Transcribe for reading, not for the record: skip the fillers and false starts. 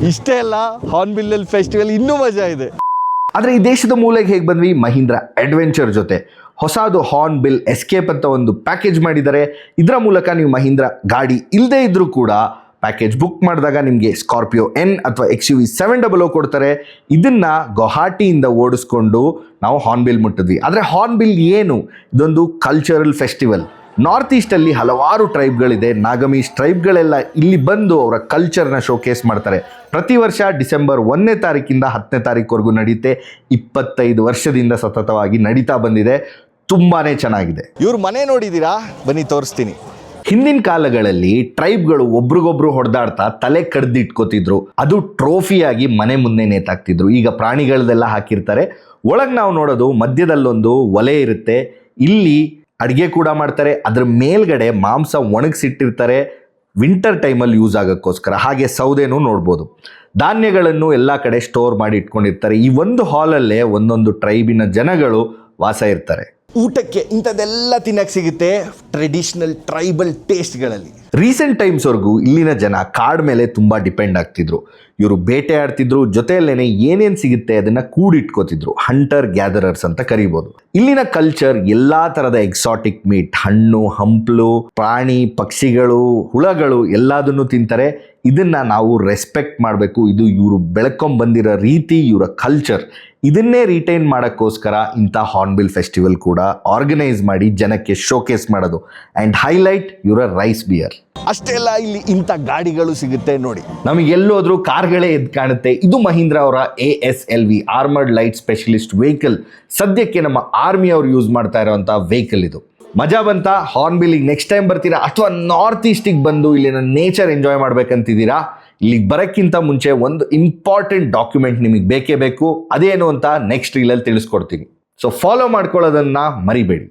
ಇಷ್ಟೇ ಅಲ್ಲ, Hornbill festival ಇನ್ನೂ ಮಜಾ ಇದೆ. ಆದರೆ ಈ ದೇಶದ ಮೂಲೆಗೆ ಹೇಗೆ ಬಂದ್ವಿ? ಮಹೀಂದ್ರ ಅಡ್ವೆಂಚರ್ ಜೊತೆ ಹೊಸದು ಹಾರ್ನ್ಬಿಲ್ ಎಸ್ಕೇಪ್ ಅಂತ ಒಂದು ಪ್ಯಾಕೇಜ್ ಮಾಡಿದ್ದಾರೆ. ಇದರ ಮೂಲಕ ನೀವು ಮಹೀಂದ್ರ ಗಾಡಿ ಇಲ್ಲದೇ ಇದ್ರೂ ಕೂಡ ಪ್ಯಾಕೇಜ್ ಬುಕ್ ಮಾಡಿದಾಗ ನಿಮಗೆ ಸ್ಕಾರ್ಪಿಯೋ ಎನ್ ಅಥವಾ XUV 700 ಕೊಡ್ತಾರೆ. ಇದನ್ನು ಗುವಾಹಟಿಯಿಂದ ಓಡಿಸ್ಕೊಂಡು ನಾವು ಹಾರ್ನ್ಬಿಲ್ ಮುಟ್ಟಿದ್ವಿ. ಆದರೆ ಹಾರ್ನ್ಬಿಲ್ ಏನು? ಇದೊಂದು ಕಲ್ಚರಲ್ ಫೆಸ್ಟಿವಲ್. ನಾರ್ತ್ ಈಸ್ಟಲ್ಲಿ ಹಲವಾರು ಟ್ರೈಬ್ಗಳಿದೆ. ನಾಗಮೀಸ್ ಟ್ರೈಬ್ಗಳೆಲ್ಲ ಇಲ್ಲಿ ಬಂದು ಅವರ ಕಲ್ಚರ್ನ ಶೋಕೇಸ್ ಮಾಡ್ತಾರೆ. ಪ್ರತಿ ವರ್ಷ ಡಿಸೆಂಬರ್ 1ನೇ ತಾರೀಕಿಂದ 10ನೇ ತಾರೀಕುವರೆಗೂ ನಡೆಯುತ್ತೆ. 25 ವರ್ಷದಿಂದ ಸತತವಾಗಿ ನಡೀತಾ ಬಂದಿದೆ. ತುಂಬಾ ಚೆನ್ನಾಗಿದೆ. ಇವ್ರ ಮನೆ ನೋಡಿದ್ದೀರಾ? ಬನ್ನಿ ತೋರಿಸ್ತೀನಿ. ಹಿಂದಿನ ಕಾಲಗಳಲ್ಲಿ ಟ್ರೈಬ್ಗಳು ಒಬ್ರಿಗೊಬ್ರು ಹೊಡೆದಾಡ್ತಾ ತಲೆ ಕಡ್ದಿಟ್ಕೋತಿದ್ರು. ಅದು ಟ್ರೋಫಿಯಾಗಿ ಮನೆ ಮುಂದೆ ನೇತಾಕ್ತಿದ್ರು. ಈಗ ಪ್ರಾಣಿಗಳದೆಲ್ಲ ಹಾಕಿರ್ತಾರೆ. ಒಳಗೆ ನಾವು ನೋಡೋದು ಮಧ್ಯದಲ್ಲೊಂದು ಒಲೆ ಇರುತ್ತೆ. ಇಲ್ಲಿ ಅಡುಗೆ ಕೂಡ ಮಾಡ್ತಾರೆ. ಅದ್ರ ಮೇಲ್ಗಡೆ ಮಾಂಸ ಒಣಗಿಸಿಟ್ಟಿರ್ತಾರೆ, ವಿಂಟರ್ ಟೈಮಲ್ಲಿ ಯೂಸ್ ಆಗೋಕ್ಕೋಸ್ಕರ. ಹಾಗೆ ಸೌದೆನೂ ನೋಡ್ಬೋದು. ಧಾನ್ಯಗಳನ್ನು ಎಲ್ಲ ಕಡೆ ಸ್ಟೋರ್ ಮಾಡಿ ಇಟ್ಕೊಂಡಿರ್ತಾರೆ. ಈ ಒಂದು ಹಾಲಲ್ಲೇ ಒಂದೊಂದು ಟ್ರೈಬಿನ ಜನಗಳು ವಾಸ ಇರ್ತಾರೆ. ಊಟಕ್ಕೆ ಇಂಥದ್ದೆಲ್ಲ ತಿನ್ನಕ್ಕೆ ಸಿಗುತ್ತೆ, ಟ್ರೆಡಿಷನಲ್ ಟ್ರೈಬಲ್ ಟೇಸ್ಟ್ಗಳಲ್ಲಿ. ರೀಸೆಂಟ್ ಟೈಮ್ಸ್ವರೆಗೂ ಇಲ್ಲಿನ ಜನ ಕಾಡ್ ಮೇಲೆ ತುಂಬ ಡಿಪೆಂಡ್ ಆಗ್ತಿದ್ರು. ಇವರು ಬೇಟೆ ಆಡ್ತಿದ್ರು, ಜೊತೆಯಲ್ಲೇನೆ ಏನೇನು ಸಿಗುತ್ತೆ ಅದನ್ನು ಕೂಡಿಟ್ಕೋತಿದ್ರು. ಹಂಟರ್ ಗ್ಯಾದರರ್ಸ್ ಅಂತ ಕರಿಬೋದು. ಇಲ್ಲಿನ ಕಲ್ಚರ್ ಎಲ್ಲ ಥರದ ಎಕ್ಸಾಟಿಕ್ ಮೀಟ್, ಹಣ್ಣು ಹಂಪಲು, ಪ್ರಾಣಿ ಪಕ್ಷಿಗಳು, ಹುಳಗಳು ಎಲ್ಲದನ್ನು ತಿಂತಾರೆ. ಇದನ್ನ ನಾವು ರೆಸ್ಪೆಕ್ಟ್ ಮಾಡಬೇಕು. ಇದು ಇವರು ಬೆಳ್ಕೊಂಬಂದಿರೋ ರೀತಿ, ಇವರ ಕಲ್ಚರ್. ಇದನ್ನೇ ರಿಟೈನ್ ಮಾಡೋಕ್ಕೋಸ್ಕರ ಇಂಥ ಹಾರ್ನ್ಬಿಲ್ ಫೆಸ್ಟಿವಲ್ ಕೂಡ ಆರ್ಗನೈಸ್ ಮಾಡಿ ಜನಕ್ಕೆ ಶೋಕೇಸ್ ಮಾಡೋದು. ಆ್ಯಂಡ್ ಹೈಲೈಟ್ ಇವರ ರೈಸ್ ಬಿಯರ್. ಅಷ್ಟೇ ಅಲ್ಲ, ಇಲ್ಲಿ ಇಂಥ ಗಾಡಿಗಳು ಸಿಗುತ್ತೆ ನೋಡಿ. ನಮಗೆಲ್ಲೋದ್ರೂ ಕಾರ್ಗಳೇ ಎದ್ದು ಕಾಣುತ್ತೆ. ಇದು ಮಹೀಂದ್ರ ಅವರ ASLV armoured light specialist vehicle. ಸದ್ಯಕ್ಕೆ ನಮ್ಮ ಆರ್ಮಿ ಅವರು ಯೂಸ್ ಮಾಡ್ತಾ ಇರೋವಂಥ ವೆಹಿಕಲ್ ಇದು. ಮಜಾ ಬಂತ? ಹಾರ್ನ್ಬಿಲ್ಲಿಗೆ ನೆಕ್ಸ್ಟ್ ಟೈಮ್ ಬರ್ತೀರಾ ಅಥವಾ ನಾರ್ತ್ ಈಸ್ಟಿಗೆ ಬಂದು ಇಲ್ಲಿನ ನೇಚರ್ ಎಂಜಾಯ್ ಮಾಡ್ಬೇಕಂತಿದ್ದೀರಾ? ಇಲ್ಲಿಗೆ ಬರೋಕ್ಕಿಂತ ಮುಂಚೆ ಒಂದು ಇಂಪಾರ್ಟೆಂಟ್ ಡಾಕ್ಯುಮೆಂಟ್ ನಿಮಗೆ ಬೇಕೇ ಬೇಕು. ಅದೇನು ಅಂತ ನೆಕ್ಸ್ಟ್ ರೀಲಲ್ಲಿ ತಿಳಿಸ್ಕೊಡ್ತೀನಿ. ಸೊ ಫಾಲೋ ಮಾಡ್ಕೊಳ್ಳೋದನ್ನು ಮರಿಬೇಡಿ.